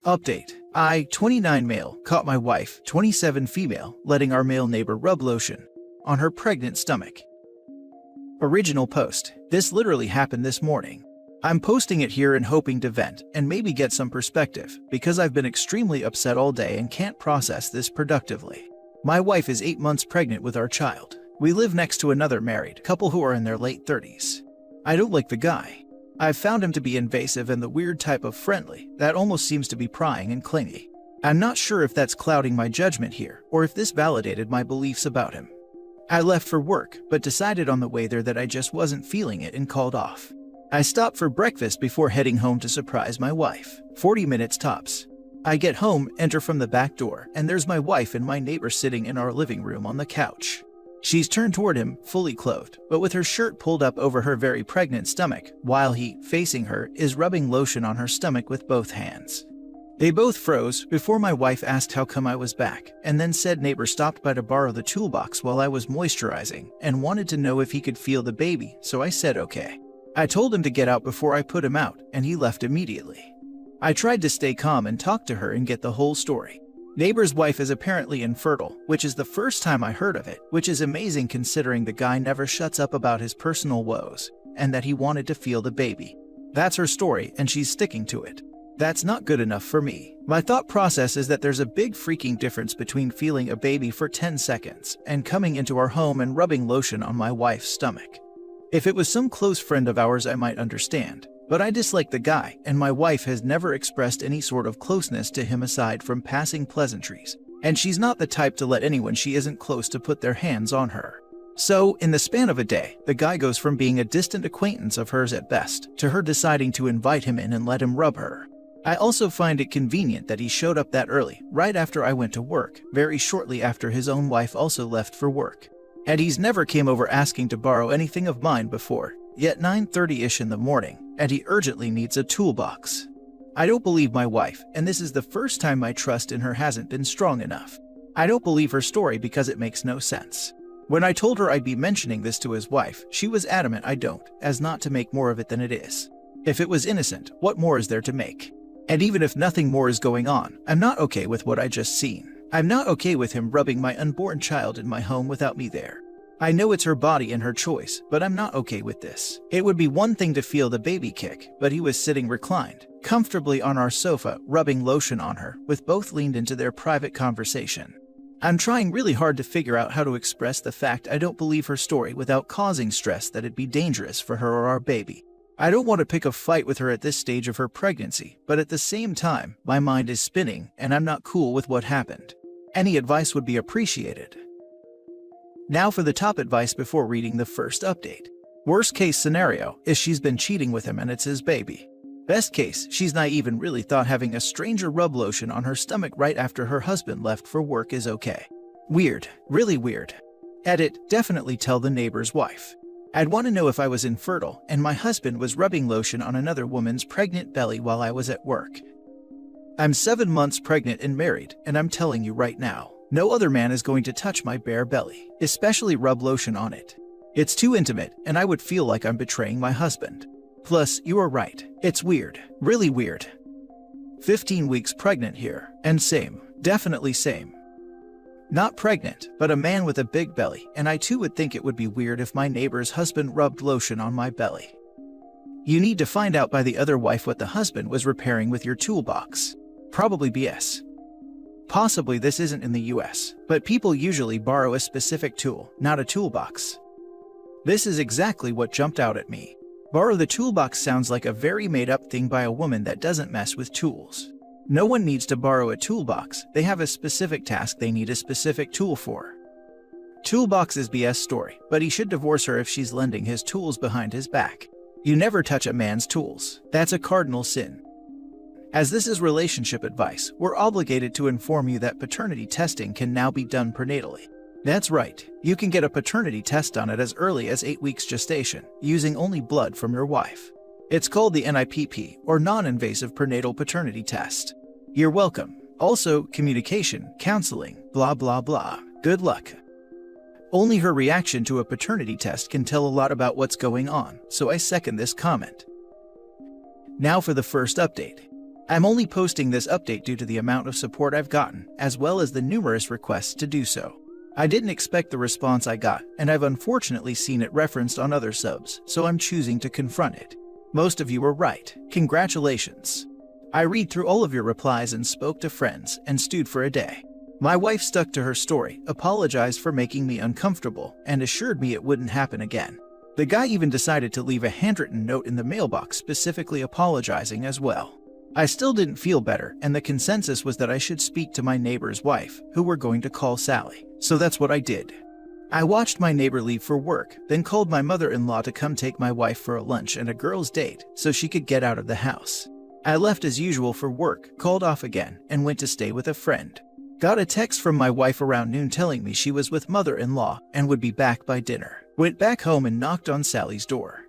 Update. I, 29 male, caught my wife, 27 female, letting our male neighbor rub lotion on her pregnant stomach. Original post. This literally happened this morning. I'm posting it here and hoping to vent and maybe get some perspective because I've been extremely upset all day and can't process this productively. My wife is 8 months pregnant with our child. We live next to another married couple who are in their late 30s. I don't like the guy. I've found him to be invasive and the weird type of friendly that almost seems to be prying and clingy. I'm not sure if that's clouding my judgment here or if this validated my beliefs about him. I left for work, but decided on the way there that I just wasn't feeling it and called off. I stopped for breakfast before heading home to surprise my wife. 40 minutes tops. I get home, enter from the back door, and there's my wife and my neighbor sitting in our living room on the couch. She's turned toward him, fully clothed, but with her shirt pulled up over her very pregnant stomach, while he, facing her, is rubbing lotion on her stomach with both hands. They both froze before my wife asked how come I was back, and then said neighbor stopped by to borrow the toolbox while I was moisturizing and wanted to know if he could feel the baby, so I said okay. I told him to get out before I put him out, and he left immediately. I tried to stay calm and talk to her and get the whole story. Neighbor's wife is apparently infertile, which is the first time I heard of it, which is amazing considering the guy never shuts up about his personal woes, and that he wanted to feel the baby. That's her story, and she's sticking to it. That's not good enough for me. My thought process is that there's a big freaking difference between feeling a baby for 10 seconds and coming into our home and rubbing lotion on my wife's stomach. If it was some close friend of ours, I might understand. But I dislike the guy, and my wife has never expressed any sort of closeness to him aside from passing pleasantries, and she's not the type to let anyone she isn't close to put their hands on her. So, in the span of a day, the guy goes from being a distant acquaintance of hers at best, to her deciding to invite him in and let him rub her. I also find it convenient that he showed up that early, right after I went to work, very shortly after his own wife also left for work. And he's never came over asking to borrow anything of mine before, yet 9:30-ish in the morning, and he urgently needs a toolbox. I don't believe my wife, and this is the first time my trust in her hasn't been strong enough. I don't believe her story because it makes no sense. When I told her I'd be mentioning this to his wife, she was adamant I don't, as not to make more of it than it is. If it was innocent, what more is there to make? And even if nothing more is going on, I'm not okay with what I just seen. I'm not okay with him rubbing my unborn child in my home without me there. I know it's her body and her choice, but I'm not okay with this. It would be one thing to feel the baby kick, but he was sitting reclined, comfortably on our sofa, rubbing lotion on her, with both leaned into their private conversation. I'm trying really hard to figure out how to express the fact I don't believe her story without causing stress that it'd be dangerous for her or our baby. I don't want to pick a fight with her at this stage of her pregnancy, but at the same time, my mind is spinning and I'm not cool with what happened. Any advice would be appreciated. Now for the top advice before reading the first update. Worst case scenario is she's been cheating with him and it's his baby. Best case, she's naive and really thought having a stranger rub lotion on her stomach right after her husband left for work is okay. Weird, really weird. Edit, definitely tell the neighbor's wife. I'd want to know if I was infertile and my husband was rubbing lotion on another woman's pregnant belly while I was at work. I'm 7 months pregnant and married, and I'm telling you right now, no other man is going to touch my bare belly, especially rub lotion on it. It's too intimate, and I would feel like I'm betraying my husband. Plus, you are right, it's weird, really weird. 15 weeks pregnant here, and same, definitely same. Not pregnant, but a man with a big belly, and I too would think it would be weird if my neighbor's husband rubbed lotion on my belly. You need to find out by the other wife what the husband was repairing with your toolbox. Probably BS. Possibly this isn't in the US, but people usually borrow a specific tool, not a toolbox. This is exactly what jumped out at me. Borrow the toolbox sounds like a very made-up thing by a woman that doesn't mess with tools. No one needs to borrow a toolbox, they have a specific task they need a specific tool for. Toolbox is BS story, but he should divorce her if she's lending his tools behind his back. You never touch a man's tools. That's a cardinal sin. As this is relationship advice, we're obligated to inform you that paternity testing can now be done prenatally. That's right, you can get a paternity test done at as early as 8 weeks gestation, using only blood from your wife. It's called the NIPP, or non-invasive prenatal paternity test. You're welcome. Also, communication, counseling, blah blah blah. Good luck. Only her reaction to a paternity test can tell a lot about what's going on, so I second this comment. Now for the first update. I'm only posting this update due to the amount of support I've gotten, as well as the numerous requests to do so. I didn't expect the response I got, and I've unfortunately seen it referenced on other subs, so I'm choosing to confront it. Most of you were right. Congratulations. I read through all of your replies and spoke to friends and stewed for a day. My wife stuck to her story, apologized for making me uncomfortable, and assured me it wouldn't happen again. The guy even decided to leave a handwritten note in the mailbox specifically apologizing as well. I still didn't feel better, and the consensus was that I should speak to my neighbor's wife, who were going to call Sally. So that's what I did. I watched my neighbor leave for work, then called my mother-in-law to come take my wife for a lunch and a girl's date so she could get out of the house. I left as usual for work, called off again, and went to stay with a friend. Got a text from my wife around noon telling me she was with mother-in-law and would be back by dinner. Went back home and knocked on Sally's door.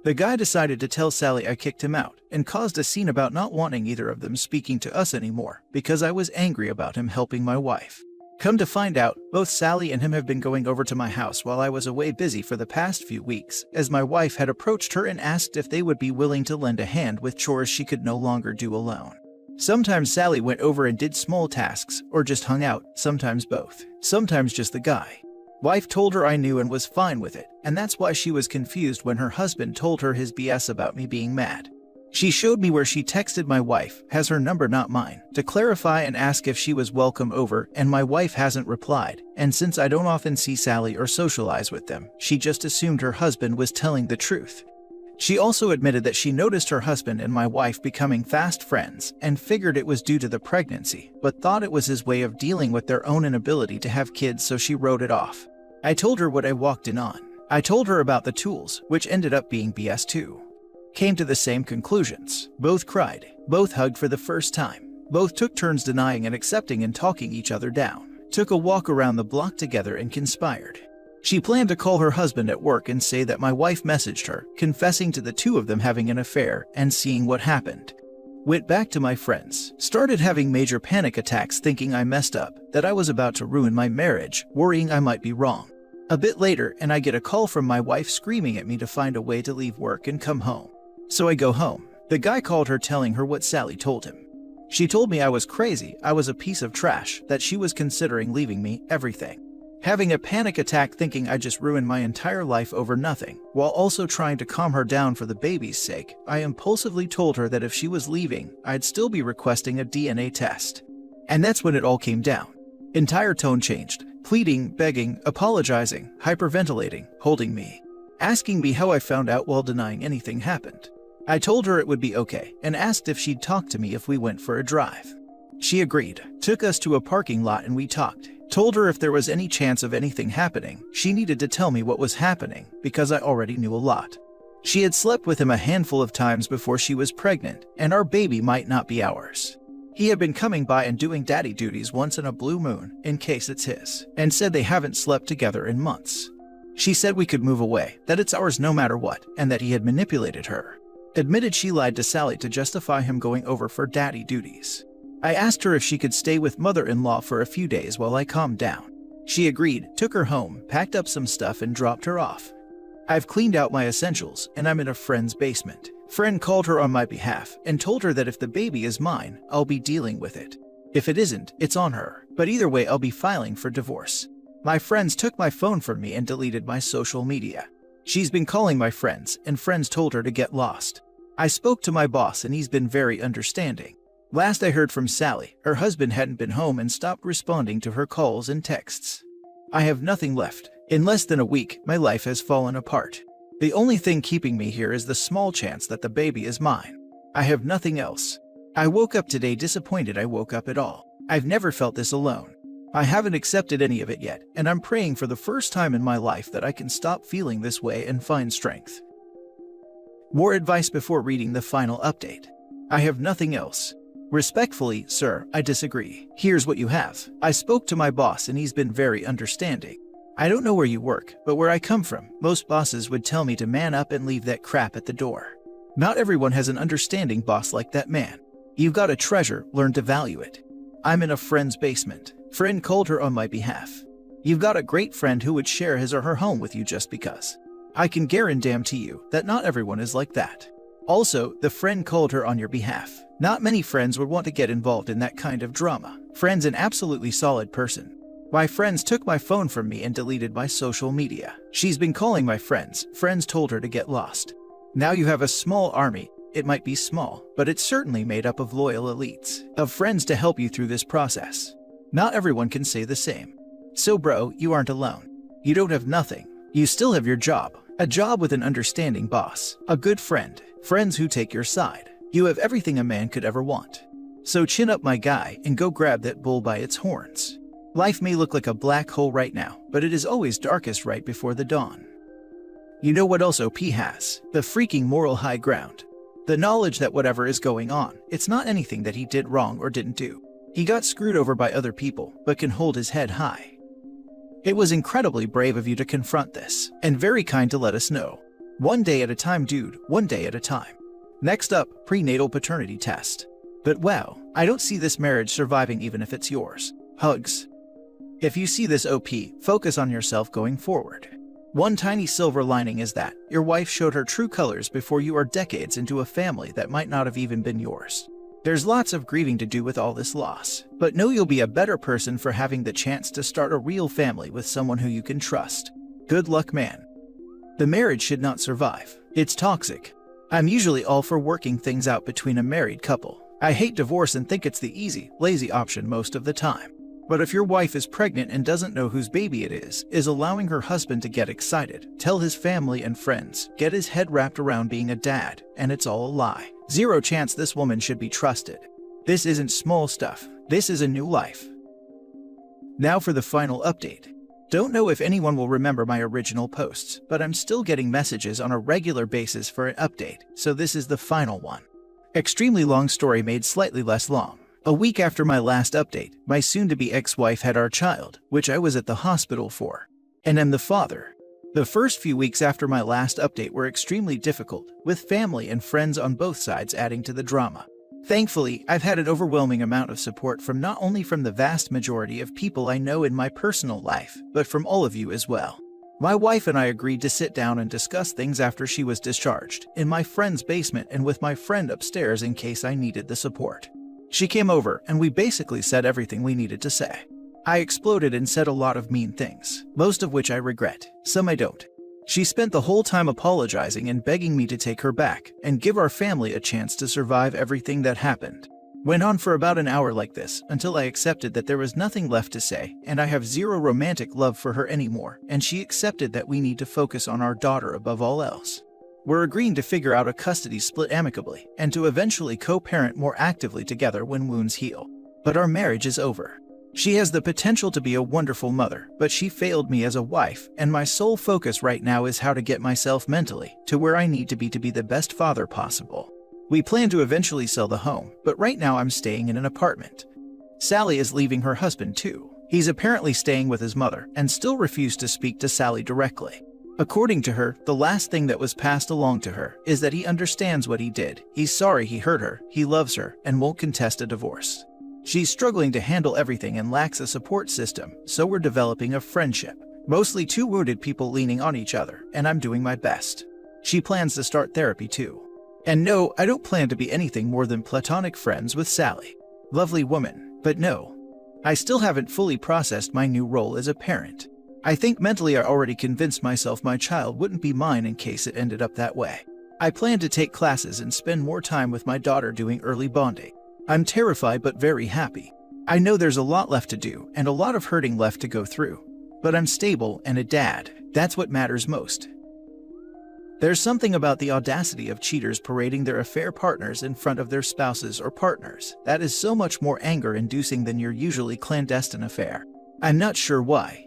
The guy decided to tell Sally I kicked him out and caused a scene about not wanting either of them speaking to us anymore because I was angry about him helping my wife. Come to find out, both Sally and him have been going over to my house while I was away busy for the past few weeks, as my wife had approached her and asked if they would be willing to lend a hand with chores she could no longer do alone. Sometimes Sally went over and did small tasks, or just hung out, sometimes both, sometimes just the guy. Wife told her I knew and was fine with it, and that's why she was confused when her husband told her his BS about me being mad. She showed me where she texted my wife, has her number not mine, to clarify and ask if she was welcome over, and my wife hasn't replied, and since I don't often see Sally or socialize with them, she just assumed her husband was telling the truth. She also admitted that she noticed her husband and my wife becoming fast friends and figured it was due to the pregnancy, but thought it was his way of dealing with their own inability to have kids, so she wrote it off. I told her what I walked in on. I told her about the tools, which ended up being BS too. Came to the same conclusions. Both cried. Both hugged for the first time. Both took turns denying and accepting and talking each other down. Took a walk around the block together and conspired. She planned to call her husband at work and say that my wife messaged her, confessing to the two of them having an affair and seeing what happened. Went back to my friends. Started having major panic attacks thinking I messed up, that I was about to ruin my marriage, worrying I might be wrong. A bit later, and I get a call from my wife screaming at me to find a way to leave work and come home. So I go home. The guy called her telling her what Sally told him. She told me I was crazy, I was a piece of trash, that she was considering leaving me, everything. Having a panic attack thinking I just ruined my entire life over nothing, while also trying to calm her down for the baby's sake, I impulsively told her that if she was leaving, I'd still be requesting a DNA test. And that's when it all came down. Entire tone changed. Pleading, begging, apologizing, hyperventilating, holding me. Asking me how I found out while denying anything happened. I told her it would be okay and asked if she'd talk to me if we went for a drive. She agreed, took us to a parking lot and we talked. Told her if there was any chance of anything happening, she needed to tell me what was happening because I already knew a lot. She had slept with him a handful of times before she was pregnant, and our baby might not be ours. He had been coming by and doing daddy duties once in a blue moon, in case it's his, and said they haven't slept together in months. She said we could move away, that it's ours no matter what, and that he had manipulated her. Admitted she lied to Sally to justify him going over for daddy duties. I asked her if she could stay with mother-in-law for a few days while I calmed down. She agreed, took her home, packed up some stuff and dropped her off. I've cleaned out my essentials and I'm in a friend's basement. Friend called her on my behalf and told her that if the baby is mine, I'll be dealing with it. If it isn't, it's on her, but either way I'll be filing for divorce. My friends took my phone from me and deleted my social media. She's been calling my friends, and friends told her to get lost. I spoke to my boss and he's been very understanding. Last I heard from Sally, her husband hadn't been home and stopped responding to her calls and texts. I have nothing left. In less than a week, my life has fallen apart. The only thing keeping me here is the small chance that the baby is mine. I have nothing else. I woke up today disappointed I woke up at all. I've never felt this alone. I haven't accepted any of it yet, and I'm praying for the first time in my life that I can stop feeling this way and find strength. More advice before reading the final update. I have nothing else. Respectfully, sir, I disagree. Here's what you have. I spoke to my boss and he's been very understanding. I don't know where you work, but where I come from, most bosses would tell me to man up and leave that crap at the door. Not everyone has an understanding boss like that man. You've got a treasure, learn to value it. I'm in a friend's basement. Friend called her on my behalf. You've got a great friend who would share his or her home with you just because. I can guarantee you that not everyone is like that. Also, the friend called her on your behalf. Not many friends would want to get involved in that kind of drama. Friend's an absolutely solid person. My friends took my phone from me and deleted my social media. She's been calling my friends. Friends told her to get lost. Now you have a small army. It might be small, but it's certainly made up of loyal elites, of friends to help you through this process. Not everyone can say the same. So bro, you aren't alone. You don't have nothing. You still have your job. A job with an understanding boss. A good friend. Friends who take your side. You have everything a man could ever want. So chin up, my guy, and go grab that bull by its horns. Life may look like a black hole right now, but it is always darkest right before the dawn. You know what else OP has? The freaking moral high ground. The knowledge that whatever is going on, it's not anything that he did wrong or didn't do. He got screwed over by other people, but can hold his head high. It was incredibly brave of you to confront this, and very kind to let us know. One day at a time, dude, one day at a time. Next up, prenatal paternity test. But wow, I don't see this marriage surviving even if it's yours. Hugs. If you see this OP, focus on yourself going forward. One tiny silver lining is that your wife showed her true colors before you are decades into a family that might not have even been yours. There's lots of grieving to do with all this loss, but know you'll be a better person for having the chance to start a real family with someone who you can trust. Good luck, man. The marriage should not survive. It's toxic. I'm usually all for working things out between a married couple. I hate divorce and think it's the easy, lazy option most of the time. But if your wife is pregnant and doesn't know whose baby it is allowing her husband to get excited, tell his family and friends, get his head wrapped around being a dad, and it's all a lie. Zero chance this woman should be trusted. This isn't small stuff. This is a new life. Now for the final update. Don't know if anyone will remember my original posts, but I'm still getting messages on a regular basis for an update, so this is the final one. Extremely long story made slightly less long. A week after my last update, my soon-to-be ex-wife had our child, which I was at the hospital for, and am the father. The first few weeks after my last update were extremely difficult, with family and friends on both sides adding to the drama. Thankfully, I've had an overwhelming amount of support from not only from the vast majority of people I know in my personal life, but from all of you as well. My wife and I agreed to sit down and discuss things after she was discharged, in my friend's basement and with my friend upstairs in case I needed the support. She came over and we basically said everything we needed to say. I exploded and said a lot of mean things, most of which I regret, some I don't. She spent the whole time apologizing and begging me to take her back and give our family a chance to survive everything that happened. Went on for about an hour like this until I accepted that there was nothing left to say and I have zero romantic love for her anymore, and she accepted that we need to focus on our daughter above all else. We're agreeing to figure out a custody split amicably and to eventually co-parent more actively together when wounds heal. But our marriage is over. She has the potential to be a wonderful mother, but she failed me as a wife, and my sole focus right now is how to get myself mentally to where I need to be the best father possible. We plan to eventually sell the home, but right now I'm staying in an apartment. Sally is leaving her husband too. He's apparently staying with his mother and still refused to speak to Sally directly. According to her, the last thing that was passed along to her is that he understands what he did, he's sorry he hurt her, he loves her, and won't contest a divorce. She's struggling to handle everything and lacks a support system, so we're developing a friendship. Mostly two wounded people leaning on each other, and I'm doing my best. She plans to start therapy too. And no, I don't plan to be anything more than platonic friends with Sally. Lovely woman, but no. I still haven't fully processed my new role as a parent. I think mentally I already convinced myself my child wouldn't be mine in case it ended up that way. I plan to take classes and spend more time with my daughter doing early bonding. I'm terrified but very happy. I know there's a lot left to do and a lot of hurting left to go through. But I'm stable and a dad. That's what matters most. There's something about the audacity of cheaters parading their affair partners in front of their spouses or partners that is so much more anger-inducing than your usually clandestine affair. I'm not sure why.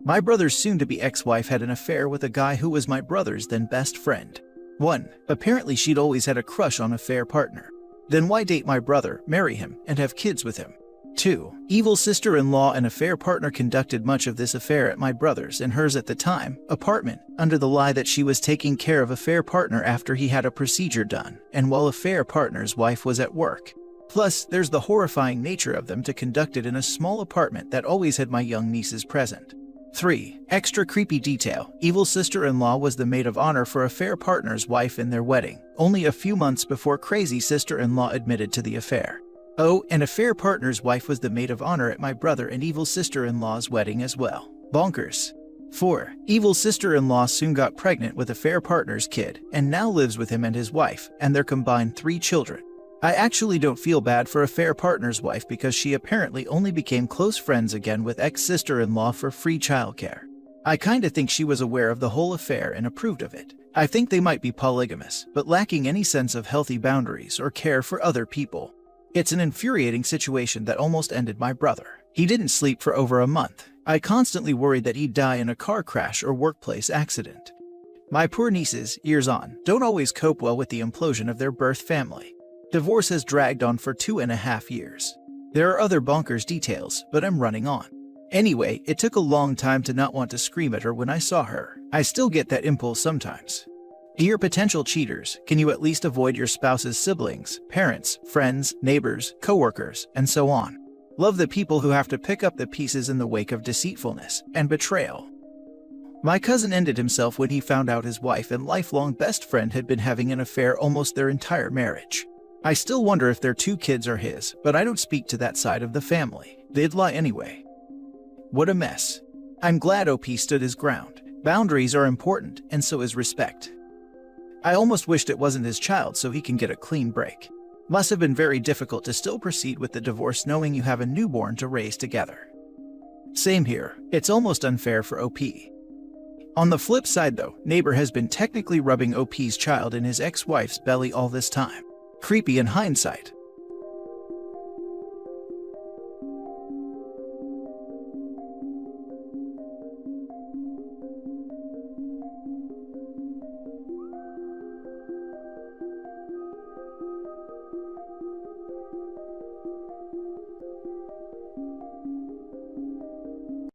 My brother's soon-to-be ex-wife had an affair with a guy who was my brother's then best friend. 1. Apparently she'd always had a crush on a affair partner. Then why date my brother, marry him, and have kids with him? 2. Evil sister-in-law and affair partner conducted much of this affair at my brother's and hers at the time apartment, under the lie that she was taking care of affair partner after he had a procedure done, and while affair partner's wife was at work. Plus, there's the horrifying nature of them to conduct it in a small apartment that always had my young nieces present. 3. Extra creepy detail. Evil sister-in-law was the maid of honor for affair partner's wife in their wedding, only a few months before crazy sister-in-law admitted to the affair. Oh, and affair partner's wife was the maid of honor at my brother and evil sister-in-law's wedding as well. Bonkers. 4. Evil sister-in-law soon got pregnant with affair partner's kid, and now lives with him and his wife, and their combined 3 children. I actually don't feel bad for affair partner's wife because she apparently only became close friends again with ex-sister-in-law for free childcare. I kinda think she was aware of the whole affair and approved of it. I think they might be polygamous, but lacking any sense of healthy boundaries or care for other people. It's an infuriating situation that almost ended my brother. He didn't sleep for over a month. I constantly worried that he'd die in a car crash or workplace accident. My poor nieces, years on, don't always cope well with the implosion of their birth family. Divorce has dragged on for 2.5 years. There are other bonkers details, but I'm running on. Anyway, it took a long time to not want to scream at her when I saw her. I still get that impulse sometimes. Dear potential cheaters, can you at least avoid your spouse's siblings, parents, friends, neighbors, coworkers, and so on? Love the people who have to pick up the pieces in the wake of deceitfulness and betrayal. My cousin ended himself when he found out his wife and lifelong best friend had been having an affair almost their entire marriage. I still wonder if their 2 kids are his, but I don't speak to that side of the family. They'd lie anyway. What a mess. I'm glad OP stood his ground. Boundaries are important, and so is respect. I almost wished it wasn't his child so he can get a clean break. Must have been very difficult to still proceed with the divorce knowing you have a newborn to raise together. Same here. It's almost unfair for OP. On the flip side though, neighbor has been technically rubbing OP's child in his ex-wife's belly all this time. Creepy in hindsight.